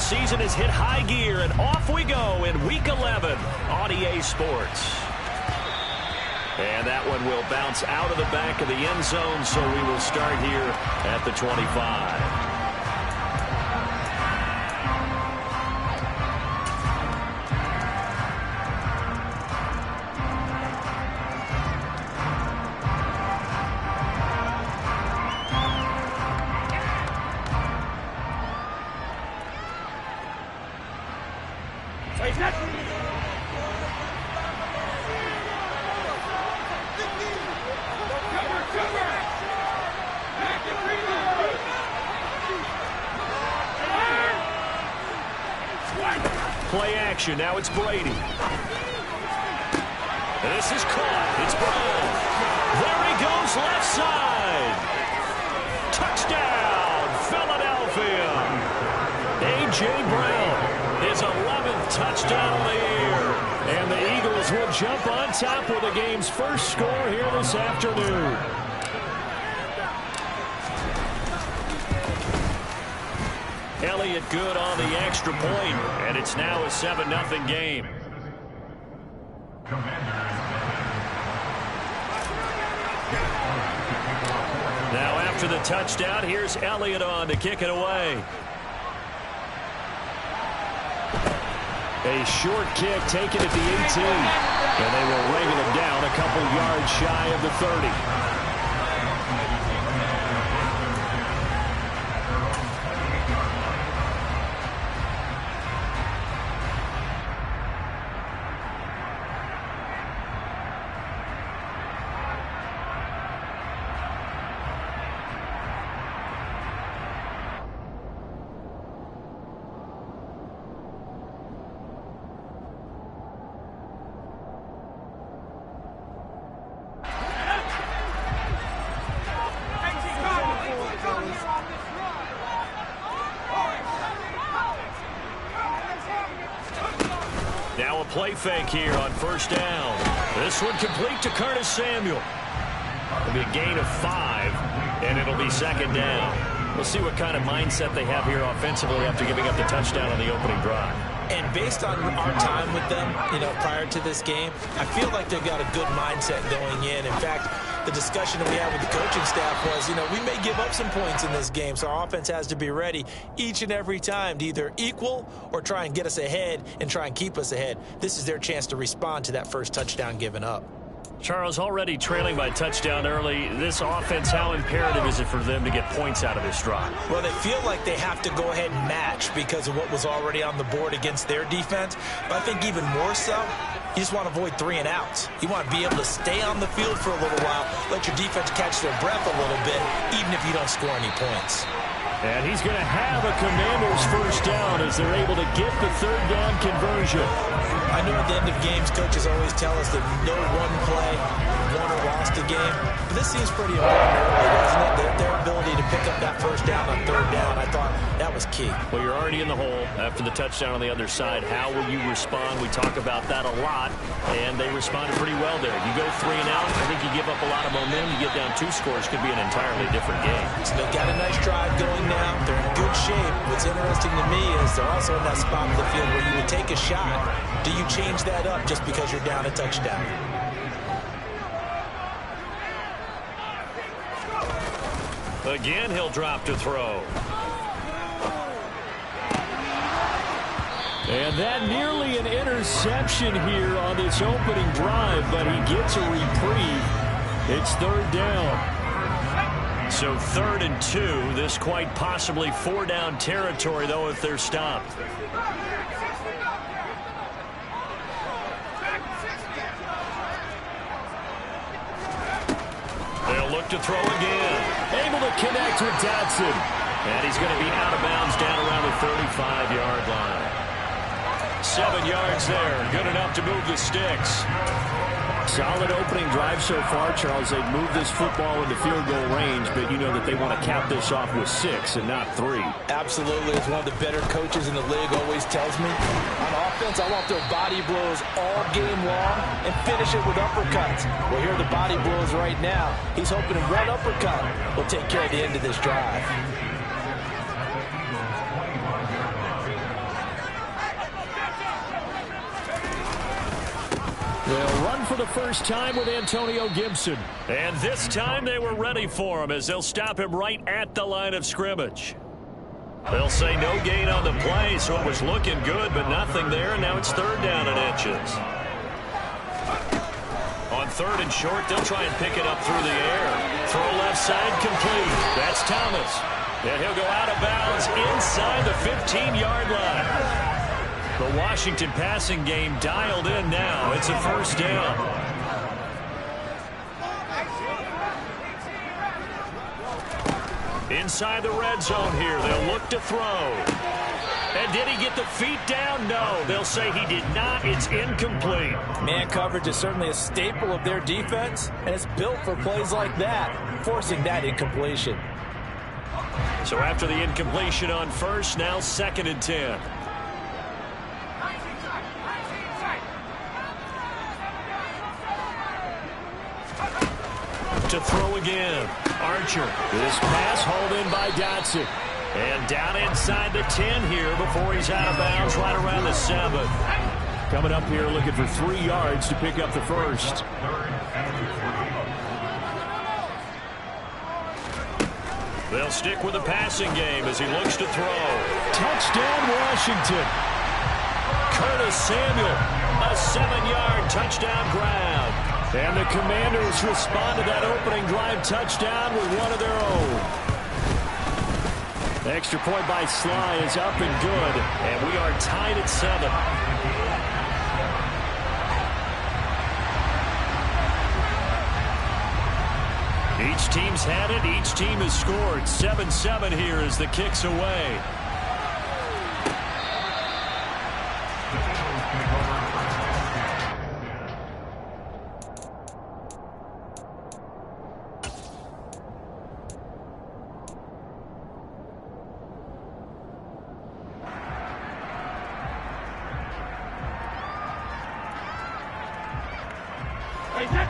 football season has hit high gear, and off we go in Week 11 on EA Sports. And that one will bounce out of the back of the end zone, so we will start here at the 25. Play action. Now it's Brady. This is caught. It's Brown. There he goes left side. Touchdown, Philadelphia. A.J. Brown, his 11th touchdown of the year. And the Eagles will jump on top with the game's first score here this afternoon. Elliott good on the extra point, and it's now a 7-0 game. Now after the touchdown, here's Elliott on to kick it away. A short kick taken at the 18, and they will ring him down a couple yards shy of the 30. Now a play fake here on first down. This one complete to Curtis Samuel. It'll be a gain of 5, and it'll be second down. We'll see what kind of mindset they have here offensively after giving up the touchdown on the opening drive. And based on our time with them, prior to this game, I feel like they've got a good mindset going in. In fact, the discussion that we had with the coaching staff was, we may give up some points in this game, so our offense has to be ready each and every time to either equal or try and get us ahead and try and keep us ahead. This is their chance to respond to that first touchdown given up. Charles, already trailing by touchdown early. This offense, how imperative is it for them to get points out of this drive? Well, they feel like they have to go ahead and match because of what was already on the board against their defense. But I think even more so, you just want to avoid 3 and outs. You want to be able to stay on the field for a little while, let your defense catch their breath a little bit, even if you don't score any points. And he's going to have a Commanders first down as they're able to get the third down conversion. I know at the end of games, coaches always tell us that no one play won or lost a game. But this seems pretty important early, doesn't it? Their ability to pick up that first down on third down, I thought that was key. Well, you're already in the hole after the touchdown on the other side. How will you respond? We talk about that a lot, and they responded pretty well there. You go 3 and out, I think you give up a lot of momentum. You get down 2 scores, could be an entirely different game. So they've got a nice drive going now. They're in good shape. What's interesting to me is they're also in that spot of the field where you would take a shot. Do you change that up just because you're down a touchdown? Again, he'll drop to throw. And that nearly an interception here on this opening drive, but he gets a reprieve. It's third down. So 3rd and 2. This quite possibly 4-down territory, though, if they're stopped. They'll look to throw again. Able to connect with Dotson. And he's going to be out of bounds down around the 35-yard line. 7 yards there. Good enough to move the sticks. Solid opening drive so far, Charles. They've moved this football into field goal range, but you know that they want to cap this off with 6 and not 3. Absolutely. As one of the better coaches in the league always tells me, on offense, I want their body blows all game long and finish it with uppercuts. Well, here are the body blows right now. He's hoping one uppercut will take care of the end of this drive. They'll run for the first time with Antonio Gibson. And this time they were ready for him as they'll stop him right at the line of scrimmage. They'll say no gain on the play, so it was looking good, but nothing there, and now it's 3rd down and inches. On 3rd and short, they'll try and pick it up through the air. Throw left side, complete. That's Thomas. And he'll go out of bounds inside the 15-yard line. The Washington passing game dialed in now. It's a 1st down. Inside the red zone here, they'll look to throw. And did he get the feet down? No, they'll say he did not. It's incomplete. Man coverage is certainly a staple of their defense, and it's built for plays like that, forcing that incompletion. So after the incompletion on 1st, now 2nd and 10. To throw again. Archer. This pass hauled in by Dotson. And down inside the 10 here before he's out of bounds right around the 7. Coming up here looking for 3 yards to pick up the 1st. They'll stick with the passing game as he looks to throw. Touchdown, Washington. Curtis Samuel, a 7-yard touchdown grab. And the Commanders respond to that opening drive touchdown with one of their own. The extra point by Sly is up and good, and we are tied at 7. Each team's had it. Each team has scored. 7-7 here as the kick's away.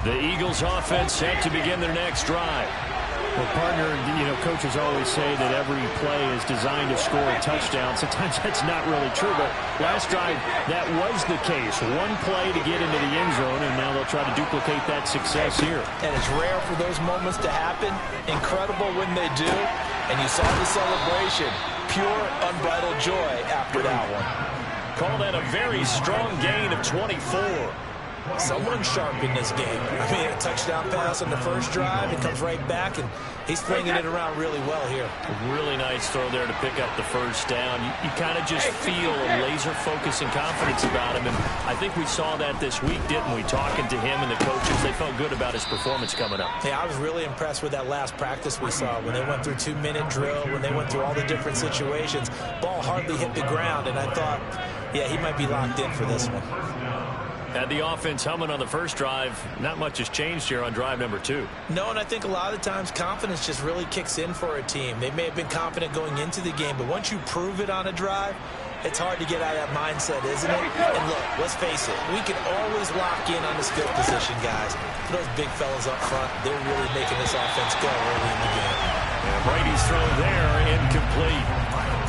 The Eagles offense set to begin their next drive. Well, partner, coaches always say that every play is designed to score a touchdown. Sometimes that's not really true, but last drive, that was the case. One play to get into the end zone, and now they'll try to duplicate that success here. And it's rare for those moments to happen. Incredible when they do. And you saw the celebration. Pure, unbridled joy after that one. Call that a very strong gain of 24. Someone sharp in this game. I mean, a touchdown pass on the first drive. It comes right back, and he's flinging it around really well here. A really nice throw there to pick up the first down. You kind of just feel a laser focus and confidence about him, and I think we saw that this week, didn't we? Talking to him and the coaches, they felt good about his performance coming up. Yeah, I was really impressed with that last practice we saw when they went through 2-minute drill, when they went through all the different situations. Ball hardly hit the ground, and I thought, yeah, he might be locked in for this one. Had the offense humming on the first drive. Not much has changed here on drive number 2. No, and I think a lot of the times confidence just really kicks in for a team. They may have been confident going into the game, but once you prove it on a drive, it's hard to get out of that mindset, isn't it? And look, let's face it, we can always lock in on this field position, guys. For those big fellas up front, they're really making this offense go early in the game. And Brady's throw there, incomplete.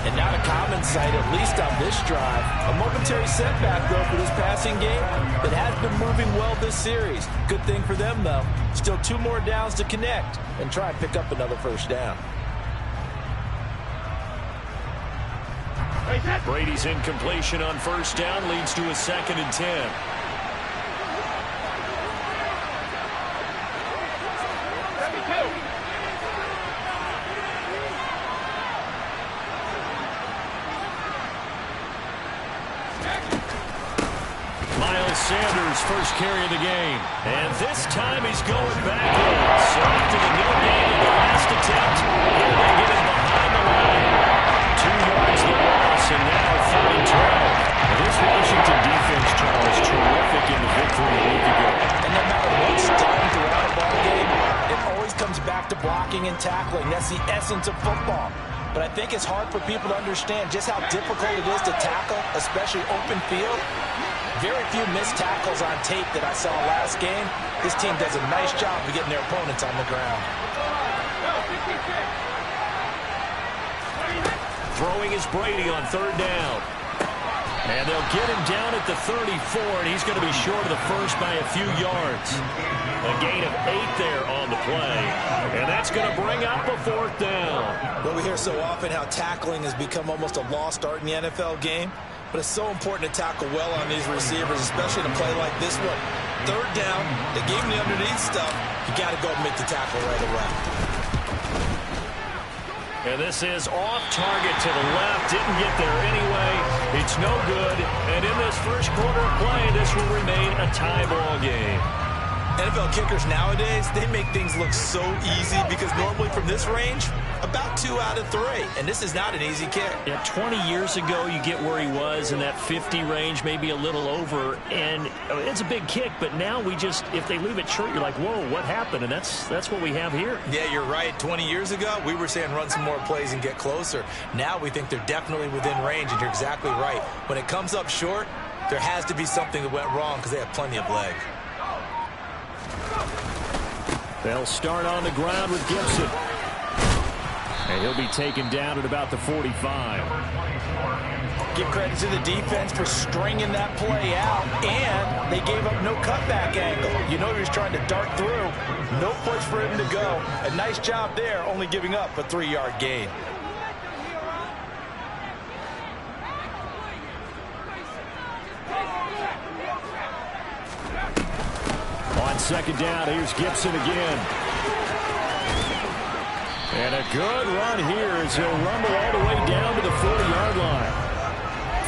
And not a common sight, at least on this drive. A momentary setback, though, for this passing game that has been moving well this series. Good thing for them, though. Still 2 more downs to connect and try and pick up another first down. Brady's incompletion on first down leads to a 2nd and 10. Sanders' first carry of the game. And this time he's going backwards. So after the no gain in the last attempt, here they get him behind the line. 2 yards the loss, and now 3rd and 12. And this Washington defense, Charles, terrific in the victory a week ago. And no matter what's done throughout a ball game, it always comes back to blocking and tackling. That's the essence of football. But I think it's hard for people to understand just how difficult it is to tackle, especially open field. Very few missed tackles on tape that I saw last game. This team does a nice job of getting their opponents on the ground. Throwing is Brady on 3rd down. And they'll get him down at the 34, and he's going to be short of the first by a few yards. A gain of 8 there on the play, and that's going to bring up a 4th down. Well, we hear so often how tackling has become almost a lost art in the NFL game, but it's so important to tackle well on these receivers, especially in a play like this one. 3rd down, they gave him the underneath stuff. You got to go and make the tackle right away. And this is off target to the left. Didn't get there anyway. It's no good. And in this first quarter of play, this will remain a tie ball game. NFL kickers nowadays, they make things look so easy because normally from this range, about 2 out of 3. And this is not an easy kick. Yeah, 20 years ago, you get where he was in that 50 range, maybe a little over. And it's a big kick, but now we just, if they leave it short, you're like, whoa, what happened? And that's what we have here. Yeah, you're right. 20 years ago, we were saying run some more plays and get closer. Now we think they're definitely within range, and you're exactly right. When it comes up short, there has to be something that went wrong because they have plenty of leg. They'll start on the ground with Gibson. And he'll be taken down at about the 45. Give credit to the defense for stringing that play out, and they gave up no cutback angle. You know he was trying to dart through. No push for him to go. A nice job there, only giving up a 3-yard gain. On 2nd down, here's Gibson again. And a good run here as he'll rumble all the way down to the 40-yard line.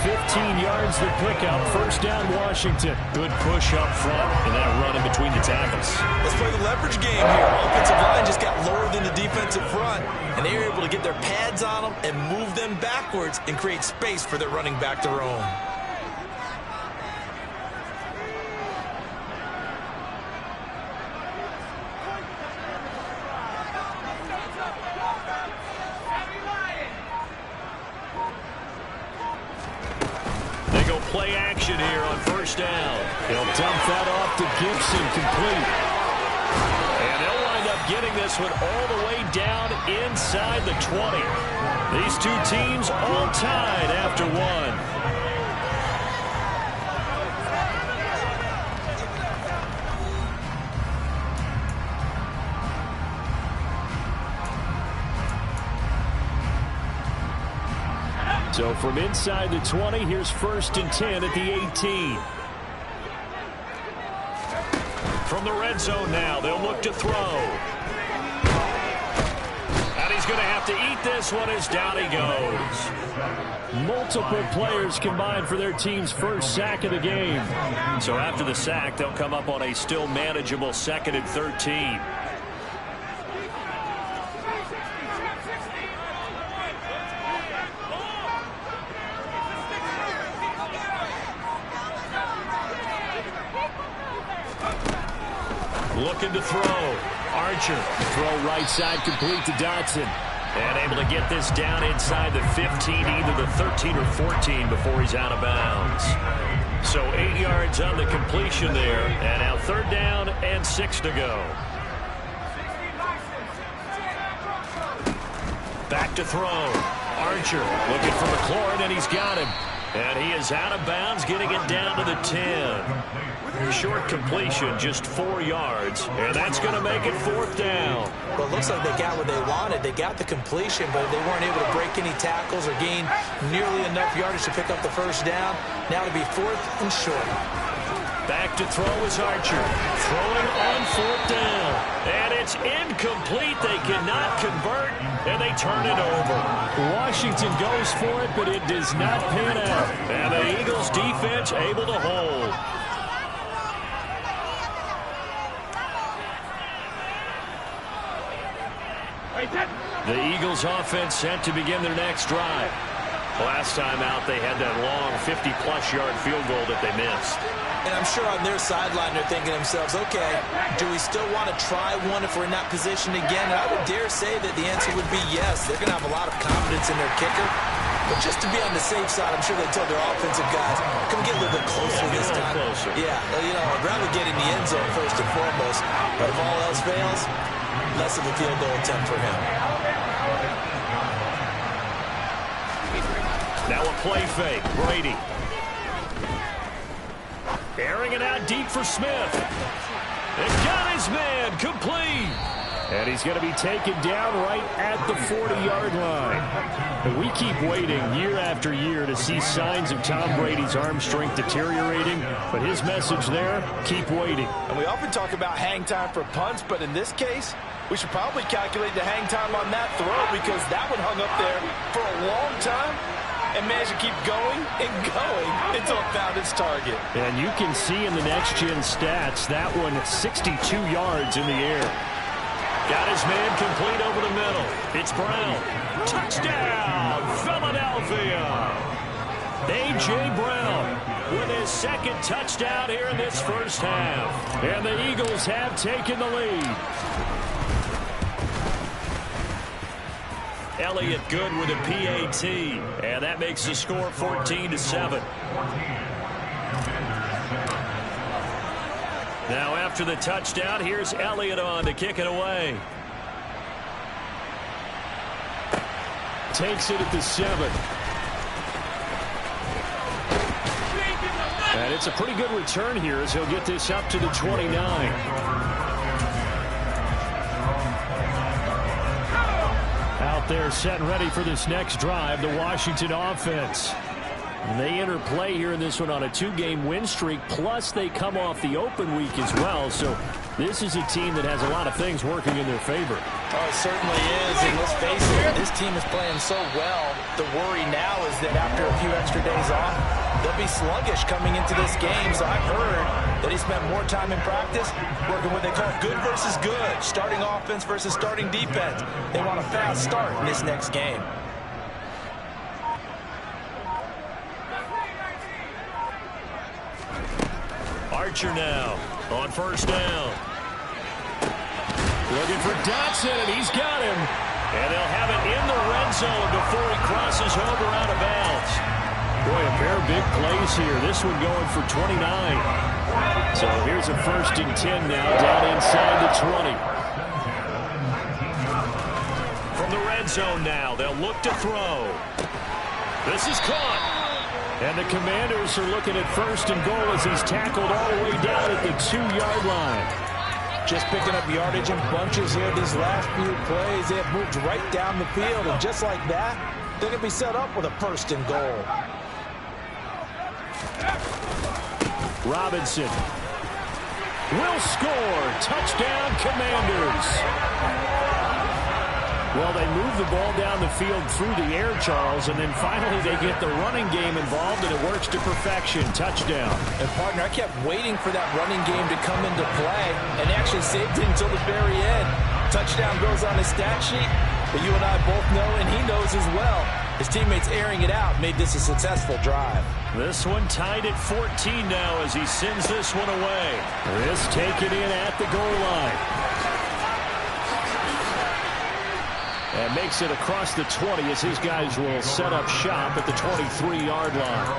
15 yards the pickup. 1st down, Washington. Good push up front and that run in between the tackles. Let's play the leverage game here. Offensive line just got lower than the defensive front, and they were able to get their pads on them and move them backwards and create space for their running back to roam. Play action here on 1st down. He'll dump that off to Gibson, complete. And they'll wind up getting this one all the way down inside the 20. These two teams all tied after 1. So from inside the 20, here's 1st and 10 at the 18. From the red zone now, they'll look to throw. And he's going to have to eat this one as down he goes. Multiple players combined for their team's first sack of the game. So after the sack, they'll come up on a still manageable 2nd and 13. Looking to throw. Archer. Throw right side complete to Dotson. And able to get this down inside the 15, either the 13 or 14 before he's out of bounds. So 8 yards on the completion there. And now 3rd down and 6 to go. Back to throw. Archer looking for McLaurin, and he's got him. And he is out of bounds, getting it down to the 10. Short completion, just 4 yards. And that's going to make it 4th down. Well, it looks like they got what they wanted. They got the completion, but they weren't able to break any tackles or gain nearly enough yardage to pick up the 1st down. Now to be 4th and short. Back to throw is Archer. Throwing on 4th down. And it's incomplete. They cannot convert, and they turn it over. Washington goes for it, but it does not pan out. And the Eagles defense able to hold. The Eagles offense set to begin their next drive. Last time out, they had that long 50-plus yard field goal that they missed. And I'm sure on their sideline they're thinking to themselves, okay, do we still want to try one if we're in that position again? And I would dare say that the answer would be yes. They're going to have a lot of confidence in their kicker. But just to be on the safe side, I'm sure they told their offensive guys, come get a little bit closer this time. Closer. Yeah, you know, I'd rather get in the end zone first and foremost. But if all else fails, less of a field goal attempt for him. Now a play fake. Brady Airing it out deep for Smith. And got his man complete. And he's going to be taken down right at the 40-yard line. And we keep waiting year after year to see signs of Tom Brady's arm strength deteriorating. But his message there, keep waiting. And we often talk about hang time for punts, but in this case, we should probably calculate the hang time on that throw because that one hung up there for a long time and managed to keep going and going until it found its target. And you can see in the next-gen stats, that one 62 yards in the air. Got his man complete over the middle. It's Brown. Touchdown, Philadelphia. A.J. Brown with his second touchdown here in this first half. And the Eagles have taken the lead. Elliott good with a PAT. And that makes the score 14-7. Now after the touchdown, here's Elliott on to kick it away. Takes it at the 7. And it's a pretty good return here as he'll get this up to the 29. Out there set and ready for this next drive, the Washington offense. And they enter play here in this one on a 2-game win streak, plus they come off the open week as well. So this is a team that has a lot of things working in their favor. Oh, it certainly is, and let's face it, this team is playing so well. The worry now is that after a few extra days off, they'll be sluggish coming into this game. So I've heard that he spent more time in practice working what they call good versus good, starting offense versus starting defense. They want a fast start in this next game. Archer now on first down. Looking for Dotson, and he's got him. And they'll have it in the red zone before he crosses over out of bounds. Boy, a pair of big plays here. This one going for 29. So here's a 1st and 10 now down inside the 20. From the red zone now, they'll look to throw. This is caught. And the Commanders are looking at 1st and goal as he's tackled all the way down at the 2-yard line. Just picking up yardage in bunches here these last few plays. They have moved right down the field, and just like that, they're going to be set up with a 1st and goal. Robinson will score. Touchdown, Commanders. Well, they move the ball down the field through the air, Charles, and then finally they get the running game involved, and it works to perfection. Touchdown. And, partner, I kept waiting for that running game to come into play, and actually saved it until the very end. Touchdown goes on his stat sheet, but you and I both know, and he knows as well, his teammates airing it out made this a successful drive. This one tied at 14 now as he sends this one away. This taken in at the goal line. And makes it across the 20 as his guys will set up shop at the 23-yard line.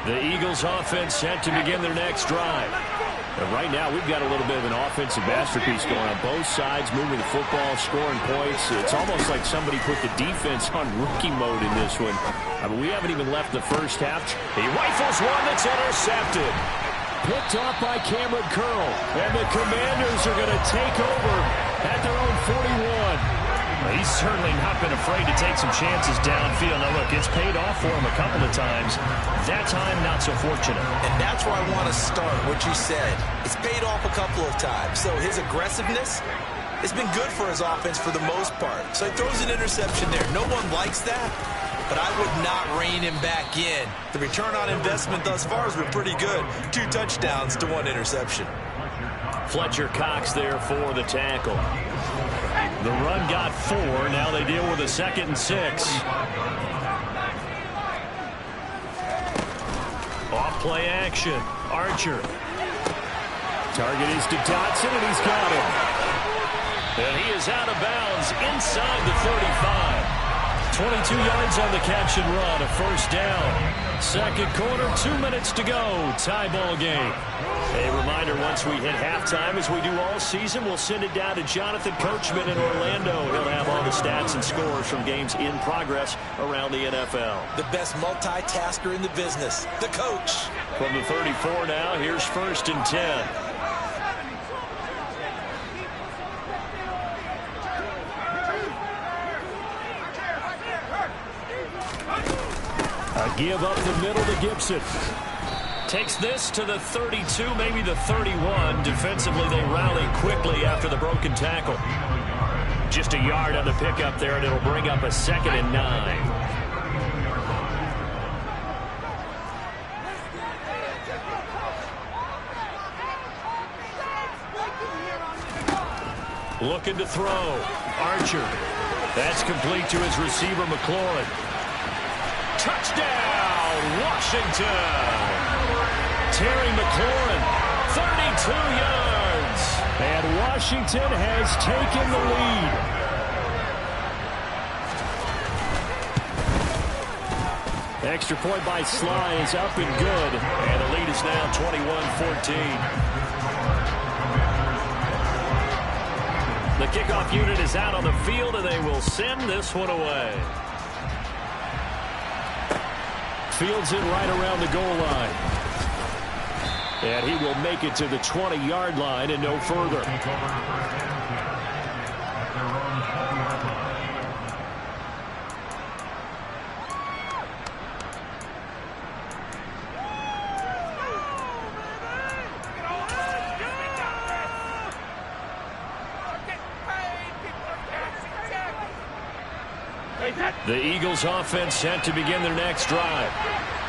The Eagles offense set to begin their next drive. And right now, we've got a little bit of an offensive masterpiece going on both sides, moving the football, scoring points. It's almost like somebody put the defense on rookie mode in this one. I mean, we haven't even left the first half. He rifles one that's intercepted. Picked off by Cameron Curl. And the Commanders are going to take over at their own 41. He's certainly not been afraid to take some chances downfield. Now, look, it's paid off for him a couple of times. That time, not so fortunate. And that's where I want to start, what you said. It's paid off a couple of times. So his aggressiveness has been good for his offense for the most part. So he throws an interception there. No one likes that, but I would not rein him back in. The return on investment thus far has been pretty good. 2 touchdowns to 1 interception. Fletcher Cox there for the tackle. The run got 4. Now they deal with a 2nd and 6. Off play action. Archer. Target is to Dotson, and he's got him. And he is out of bounds inside the 35. 22 yards on the catch and run, a first down. Second quarter, 2 minutes to go. Tie ball game. A reminder, once we hit halftime, as we do all season, we'll send it down to Jonathan Coachman in Orlando. He'll have all the stats and scores from games in progress around the NFL. The best multitasker in the business, the coach. From the 34 now, here's 1st and 10. A give up the middle to Gibson. Takes this to the 32, maybe the 31. Defensively, they rally quickly after the broken tackle. Just a yard on the pickup there, and it'll bring up a 2nd and 9. Looking to throw. Archer. That's complete to his receiver, McLaurin. Touchdown, Washington. Terry McLaurin, 32 yards. And Washington has taken the lead. Extra point by Sly is up and good. And the lead is now 21-14. The kickoff unit is out on the field, and they will send this one away. Fields it right around the goal line. And he will make it to the 20-yard line and no further. The Eagles offense set to begin their next drive.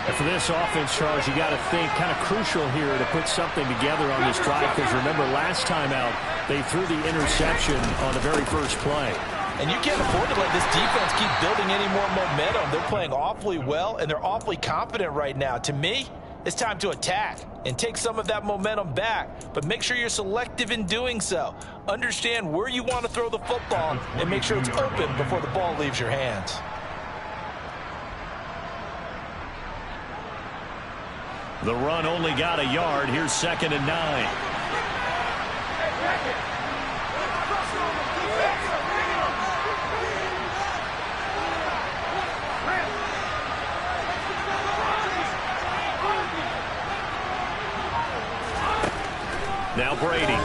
And for this offense, Charles, you got to think kind of crucial here to put something together on this drive, because remember last time out they threw the interception on the very first play. And you can't afford to let this defense keep building any more momentum. They're playing awfully well, and they're awfully confident right now. To me, it's time to attack and take some of that momentum back, but make sure you're selective in doing so. Understand where you want to throw the football and make sure it's open before the ball leaves your hands. The run only got a yard. Here's 2nd and 9. Now Brady.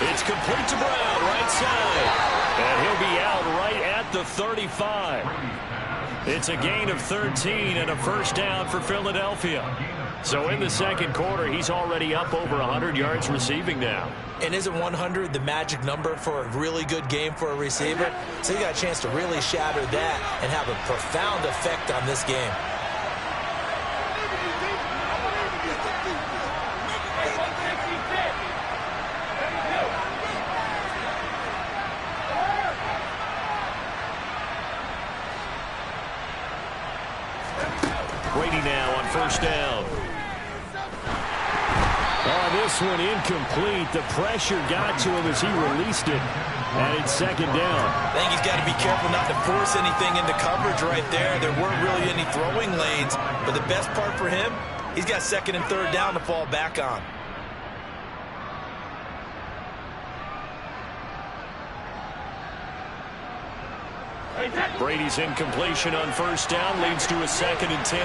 It's complete to Brown, right side. And he'll be out right at the 35. It's a gain of 13 and a first down for Philadelphia. So in the second quarter, he's already up over 100 yards receiving now. And isn't 100 the magic number for a really good game for a receiver? So you got a chance to really shatter that and have a profound effect on this game. Brady now on first down. Oh, this one incomplete. The pressure got to him as he released it. And it's 2nd down. I think he's got to be careful not to force anything into coverage right there. There weren't really any throwing lanes. But the best part for him, he's got 2nd and 3rd down to fall back on. Brady's incompletion on first down leads to a 2nd and 10.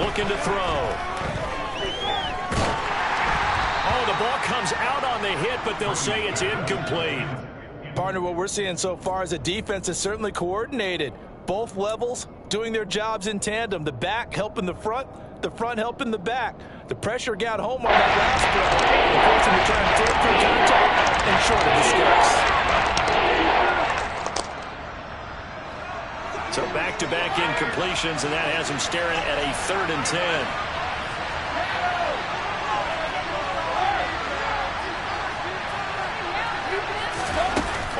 Looking to throw. Oh, the ball comes out on the hit, but they'll say it's incomplete. Partner, what we're seeing so far is the defense is certainly coordinated. Both levels doing their jobs in tandem. The back helping the front helping the back. The pressure got home on that last play. The person returned 3rd contact and short of the sticks. So back-to-back incompletions, and that has him staring at a 3rd and 10.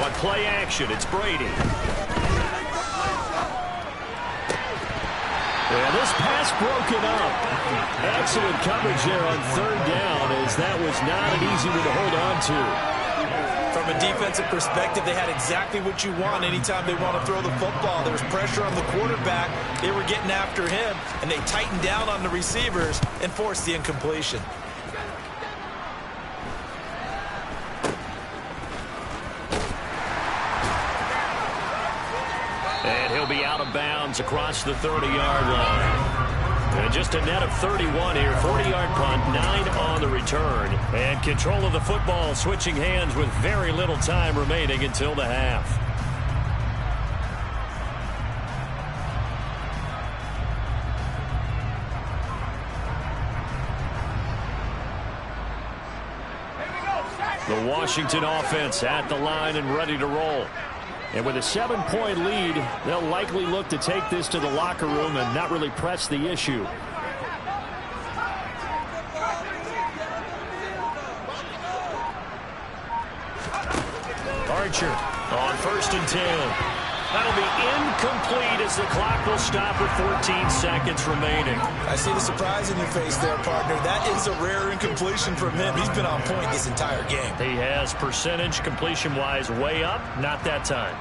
On play action, it's Brady. broken up. Excellent coverage there on third down, as that was not an easy one to hold on to. From a defensive perspective, they had exactly what you want anytime they want to throw the football. There was pressure on the quarterback. They were getting after him, and they tightened down on the receivers and forced the incompletion. And he'll be out of bounds across the 30-yard line. And just a net of 31 here, 40-yard punt, 9 on the return. And control of the football switching hands with very little time remaining until the half. The Washington offense at the line and ready to roll. And with a 7-point lead, they'll likely look to take this to the locker room and not really press the issue. Archer on 1st and 10. That'll be incomplete as the clock will stop with 14 seconds remaining. I see the surprise in your face there, partner. That is a rare incompletion from him. He's been on point this entire game. He has percentage completion-wise way up, not that time.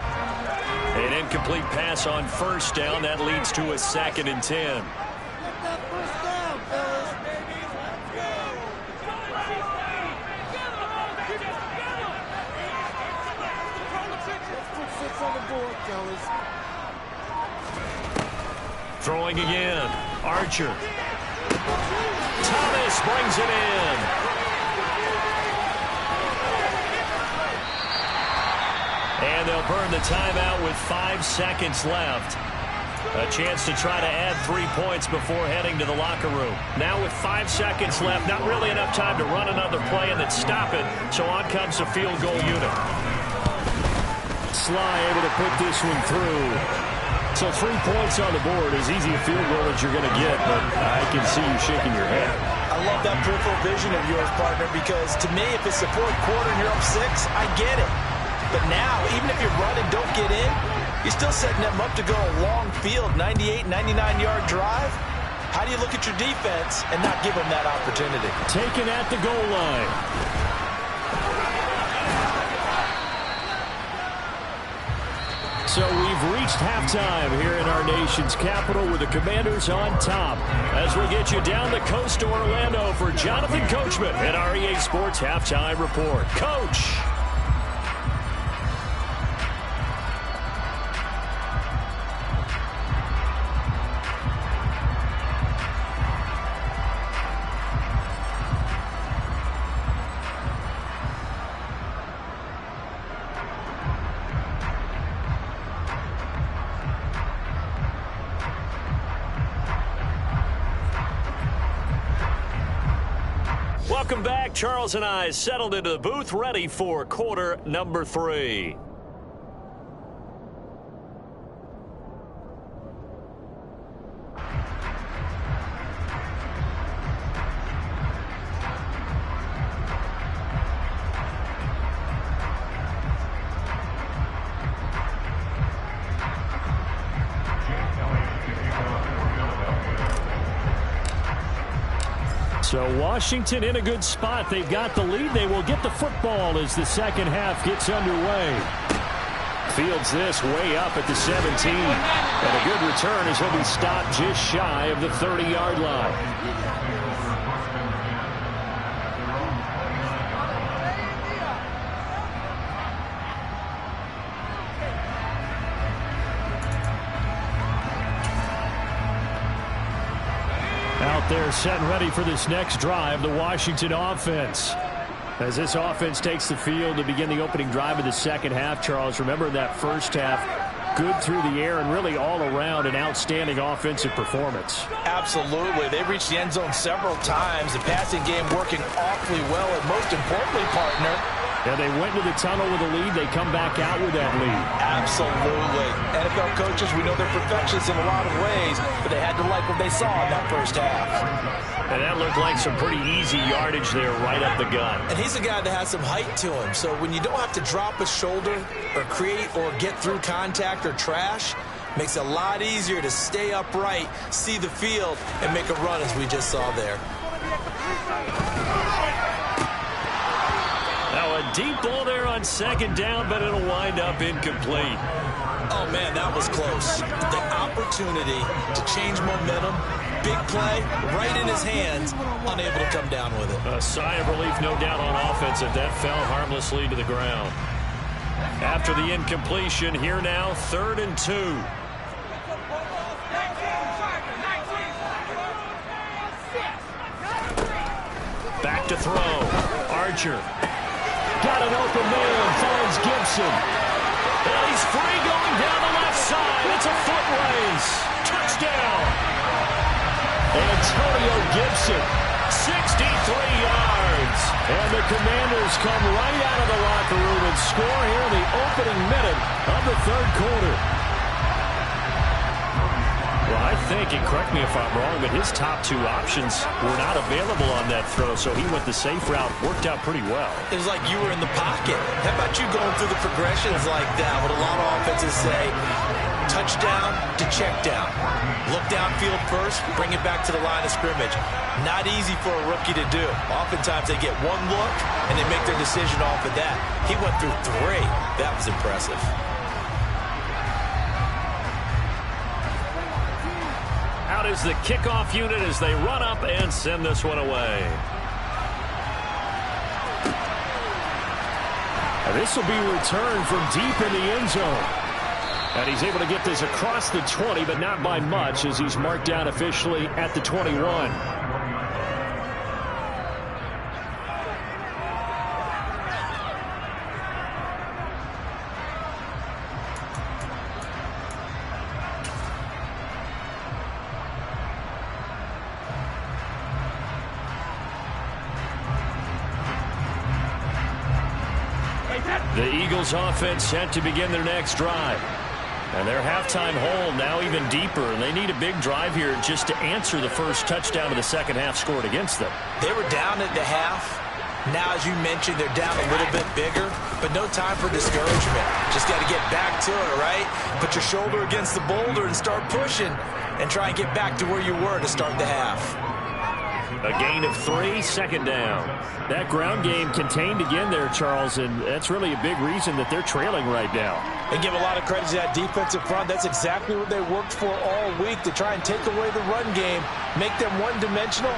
An incomplete pass on 1st down. That leads to a 2nd and 10. Throwing again. Archer. Thomas brings it in. And they'll burn the timeout with 5 seconds left. A chance to try to add 3 points before heading to the locker room. Now with 5 seconds left, not really enough time to run another play and then stop it. So on comes the field goal unit. Sly able to put this one through. So 3 points on the board, as easy a field goal as you're going to get, but I can see you shaking your head. I love that peripheral vision of yours, partner, because to me, if it's the 4th quarter and you're up 6, I get it. But now, even if you run and don't get in, you're still setting them up to go a long field, 98, 99-yard drive. How do you look at your defense and not give them that opportunity? Taken at the goal line. So we've reached halftime here in our nation's capital with the Commanders on top. As we get you down the coast to Orlando for Jonathan Coachman at our EA Sports Halftime Report. Coach! Welcome back. Charles and I settled into the booth, ready for quarter number 3. So Washington in a good spot. They've got the lead. They will get the football as the second half gets underway. Fields this way up at the 17. And a good return as he'll be stopped just shy of the 30-yard line. Out there set and ready for this next drive, the Washington offense. As this offense takes the field to begin the opening drive of the second half, Charles, remember that first half, good through the air and really all around an outstanding offensive performance. Absolutely. They reached the end zone several times. The passing game working awfully well, and most importantly, partner, Yeah, they went to the tunnel with a lead. They come back out with that lead. Absolutely. NFL coaches, we know they're perfectionists in a lot of ways, but they had to like what they saw in that first half. And that looked like some pretty easy yardage there right up the gut. And he's a guy that has some height to him, so when you don't have to drop a shoulder or create or get through contact or trash, makes it a lot easier to stay upright, see the field, and make a run as we just saw there. Now a deep ball there on second down, but it'll wind up incomplete. Oh, man, that was close. The opportunity to change momentum, big play, right in his hands, unable to come down with it. A sigh of relief, no doubt, on offense if that fell harmlessly to the ground. After the incompletion, here now, 3rd and 2. Back to throw. Archer. Got an open man. Finds Gibson. And he's free going down the left side. It's a foot race. Touchdown. Antonio Gibson. 63 yards. And the Commanders come right out of the locker room and score here in the opening minute of the 3rd quarter. Well, I think, and correct me if I'm wrong, but his top 2 options were not available on that throw, so he went the safe route. Worked out pretty well. It was like you were in the pocket. How about you going through the progressions like that? What a lot of offenses say, touchdown to check down. Look downfield first, bring it back to the line of scrimmage. Not easy for a rookie to do. Oftentimes they get one look, and they make their decision off of that. He went through 3. That was impressive. Out is the kickoff unit as they run up and send this one away. And this will be returned from deep in the end zone. And he's able to get this across the 20, but not by much, as he's marked down officially at the 21. The Eagles offense set to begin their next drive. And their halftime hole now even deeper. And they need a big drive here just to answer the first touchdown of the second half scored against them. They were down at the half. Now, as you mentioned, they're down a little bit bigger, but no time for discouragement. Just got to get back to it, right? Put your shoulder against the boulder and start pushing and try and get back to where you were to start the half. A gain of 3, second down. That ground game contained again there, Charles, and that's really a big reason that they're trailing right now. They give a lot of credit to that defensive front. That's exactly what they worked for all week, to try and take away the run game, make them one-dimensional.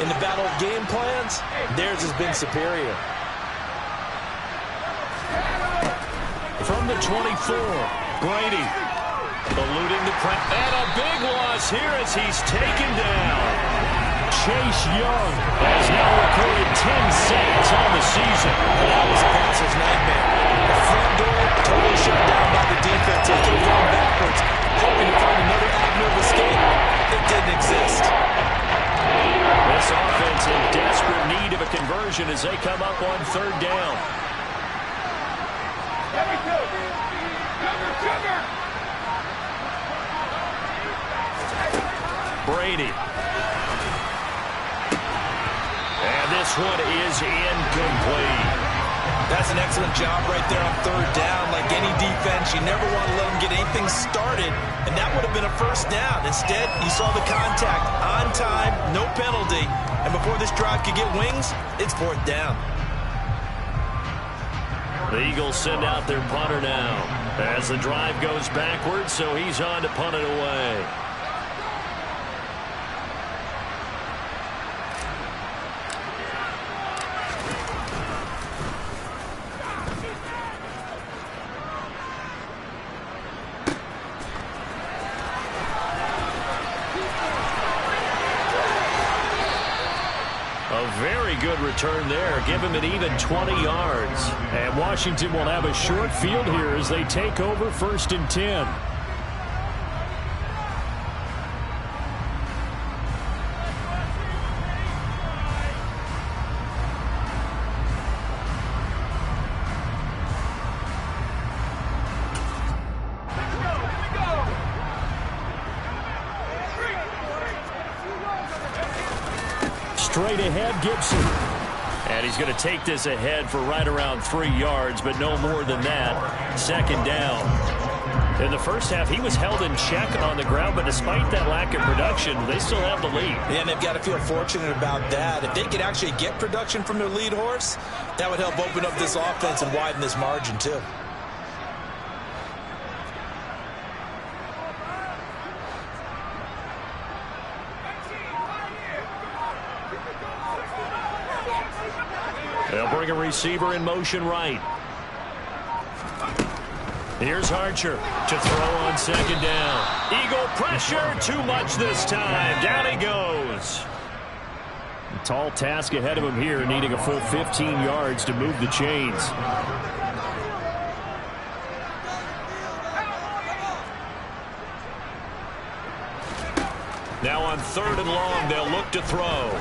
In the battle of game plans, theirs has been superior. From the 24, Brady eluding the press. And a big loss here as he's taken down. Chase Young has now recorded 10 sacks on the season. And that was a passer's nightmare. The front door totally shut down by the defense. They kept going backwards, hoping to find another avenue of escape. It didn't exist. This offense in desperate need of a conversion as they come up on 3rd down. Brady. And this one is incomplete. That's an excellent job right there on 3rd down. Like any defense, you never want to let them get anything started, and that would have been a first down. Instead, you saw the contact on time, no penalty, and before this drive could get wings, it's 4th down. The Eagles send out their punter now as the drive goes backwards, so he's on to punt it away. Very good return there. Give him an even 20 yards. And Washington will have a short field here as they take over 1st and 10. straight ahead, Gibson. And he's going to take this ahead for right around 3 yards, but no more than that. Second down. In the first half, he was held in check on the ground, but despite that lack of production, they still have the lead. Yeah, and they've got to feel fortunate about that. If they could actually get production from their lead horse, that would help open up this offense and widen this margin, too. They'll bring a receiver in motion right. Here's Archer to throw on second down. Eagle pressure, too much this time. Down he goes. A tall task ahead of him here, needing a full 15 yards to move the chains. Now on 3rd and long, they'll look to throw.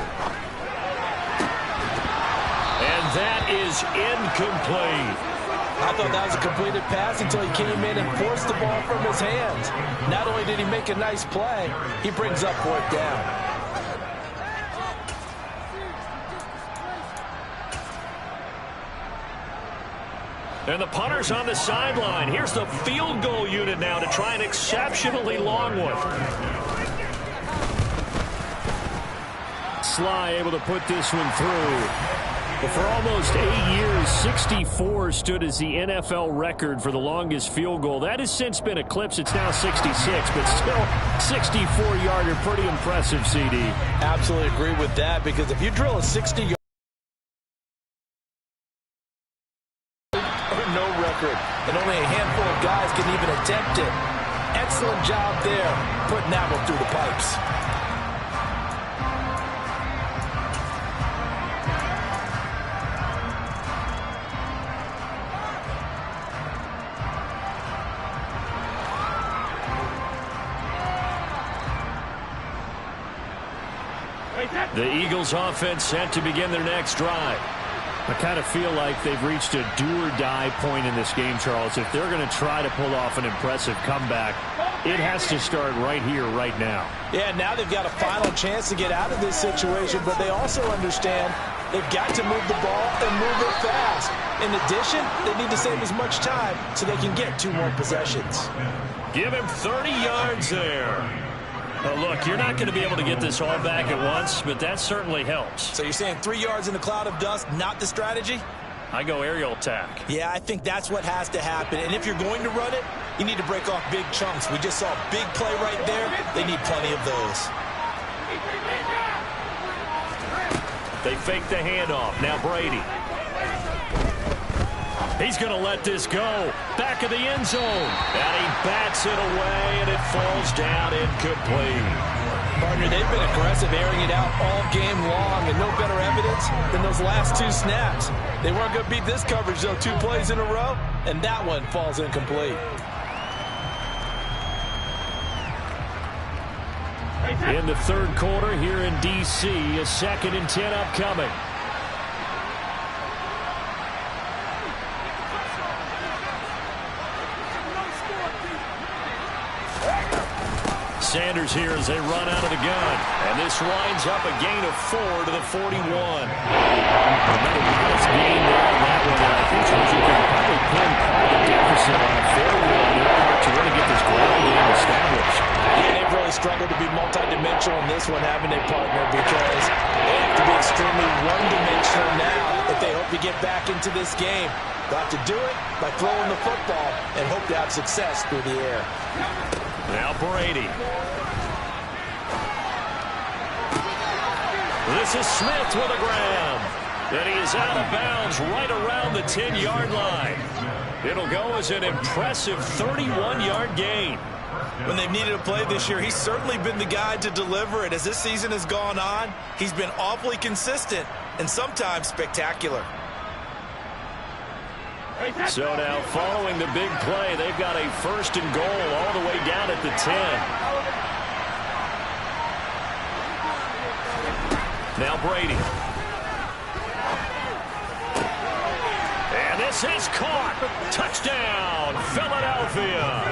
And that is incomplete. I thought that was a completed pass until he came in and forced the ball from his hands. Not only did he make a nice play, he brings up 4th down. And the punter's on the sideline. Here's the field goal unit now to try an exceptionally long one. Sly able to put this one through. But for almost 8 years, 64 stood as the NFL record for the longest field goal. That has since been eclipsed. It's now 66, but still 64-yarder. Pretty impressive, CD. Absolutely agree with that, because if you drill a 60-yard or no record, and only a handful of guys can even attempt it. Excellent job there, putting that one through the pipes. The Eagles offense set to begin their next drive. I kind of feel like they've reached a do-or-die point in this game, Charles. If they're going to try to pull off an impressive comeback, it has to start right here, right now. Yeah, now they've got a final chance to get out of this situation, but they also understand they've got to move the ball and move it fast. In addition, they need to save as much time so they can get 2 more possessions. Give him 30 yards there. Well, look, you're not going to be able to get this all back at once, but that certainly helps. So you're saying 3 yards in a cloud of dust, not the strategy? I go aerial attack. Yeah, I think that's what has to happen. And if you're going to run it, you need to break off big chunks. We just saw a big play right there. They need plenty of those. They fake the handoff. Now Brady. He's going to let this go. Back of the end zone. And he bats it away, and it falls down incomplete. Partner, they've been aggressive, airing it out all game long, and no better evidence than those last 2 snaps. They weren't going to beat this coverage, though, 2 plays in a row, and that one falls incomplete. In the 3rd quarter here in D.C., a 2nd and 10 upcoming. Sanders here as they run out of the gun. And this winds up a gain of 4 to the 41. Another modest gain there on that one. I think you can probably pin part of the deficit on a failure on their part to really get this ground game established. Yeah, they've really struggled to be multidimensional in this one, haven't they, partner? Because they have to be extremely one-dimensional now if they hope to get back into this game. They'll have to do it by throwing the football and hope to have success through the air. Now Brady. This is Smith with a grab. And he is out of bounds right around the 10-yard line. It'll go as an impressive 31-yard gain. When they've needed a play this year, he's certainly been the guy to deliver it. As this season has gone on, he's been awfully consistent and sometimes spectacular. So now, following the big play, they've got a 1st and goal all the way down at the 10. Now Brady. And this is caught. Touchdown, Philadelphia.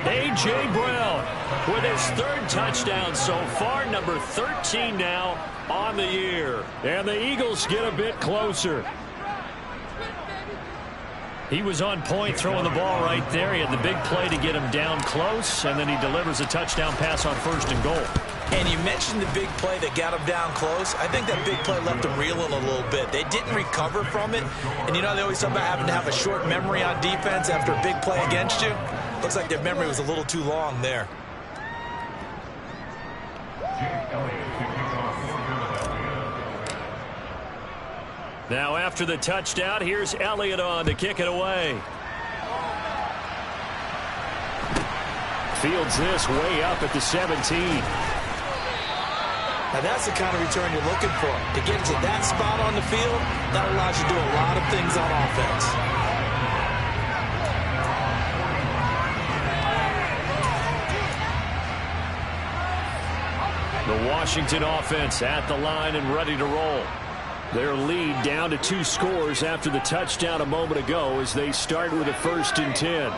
A.J. Brown with his third touchdown so far, number 13 now on the year. And the Eagles get a bit closer. He was on point throwing the ball right there. He had the big play to get him down close, and then he delivers a touchdown pass on 1st and goal. And you mentioned the big play that got him down close. I think that big play left him reeling a little bit. They didn't recover from it. And you know, they always talk about having to have a short memory on defense after a big play against you. Looks like their memory was a little too long there. Now after the touchdown, here's Elliott on to kick it away. Fields this way up at the 17. Now that's the kind of return you're looking for. To get to that spot on the field, that allows you to do a lot of things on offense. The Washington offense at the line and ready to roll. Their lead down to 2 scores after the touchdown a moment ago as they start with a 1st and 10.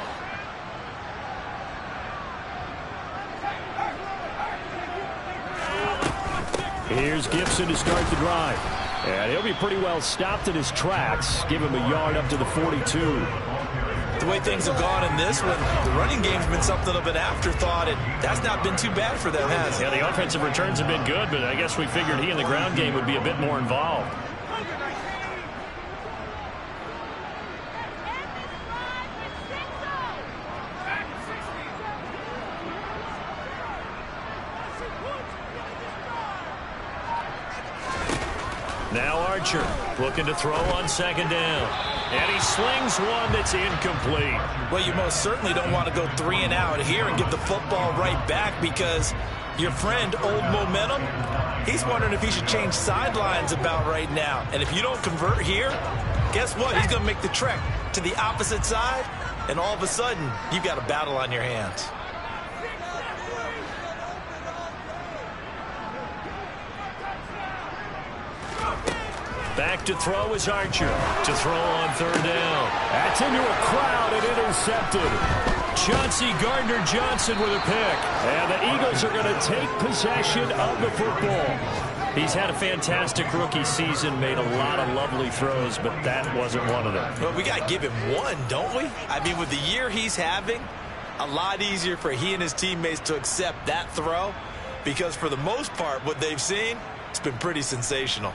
Here's Gibson to start the drive. And he'll be pretty well stopped in his tracks. Give him a yard up to the 42. The way things have gone in this one, the running game's been something of an afterthought, and that's not been too bad for them, has it? Yeah, the offensive returns have been good, but I guess we figured he in the ground game would be a bit more involved. Now Archer looking to throw on 2nd down. And he slings one that's incomplete. Well, you most certainly don't want to go 3 and out here and give the football right back, because your friend, Old Momentum, he's wondering if he should change sidelines about right now. And if you don't convert here, guess what? He's going to make the trek to the opposite side, and all of a sudden, you've got a battle on your hands. Back to throw is Archer. To throw on 3rd down. That's into a crowd and intercepted. Chauncey Gardner-Johnson with a pick. And the Eagles are going to take possession of the football. He's had a fantastic rookie season, made a lot of lovely throws, but that wasn't one of them. Well, we got to give him one, don't we? I mean, with the year he's having, a lot easier for he and his teammates to accept that throw, because for the most part, what they've seen, it's been pretty sensational.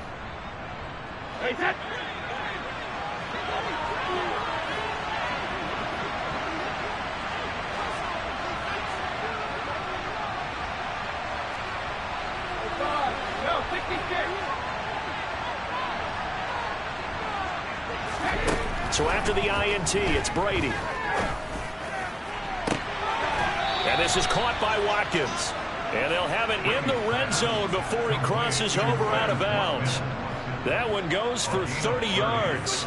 So after the INT, it's Brady. And this is caught by Watkins. And they'll have it in the red zone before he crosses over out of bounds. That one goes for 30 yards.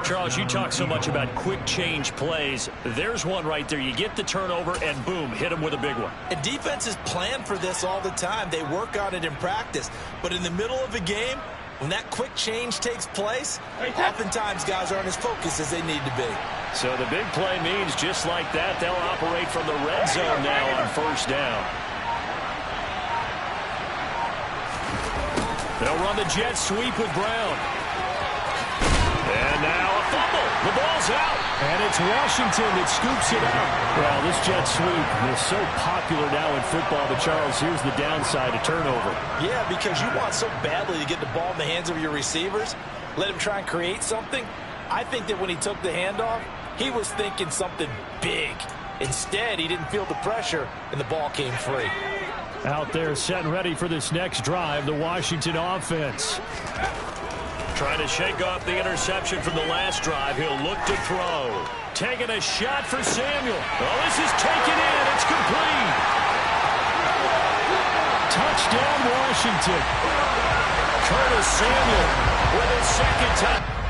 Charles, you talk so much about quick change plays. There's one right there. You get the turnover and boom, hit him with a big one. And defenses plan for this all the time. They work on it in practice. But in the middle of a game, when that quick change takes place, oftentimes guys aren't as focused as they need to be. So the big play means just like that, they'll operate from the red zone now on 1st down. They'll run the jet sweep with Brown. And now a fumble. The ball's out. And it's Washington that scoops it up. Well, this jet sweep is so popular now in football, but Charles, here's the downside, a turnover. Yeah, because you want so badly to get the ball in the hands of your receivers, let him try and create something. I think that when he took the handoff, he was thinking something big. Instead, he didn't feel the pressure, and the ball came free. Out there set and ready for this next drive, the Washington offense. Trying to shake off the interception from the last drive. He'll look to throw. Taking a shot for Samuel. Oh, this is taken in. It's complete. Touchdown, Washington. Curtis Samuel with his 2nd touchdown.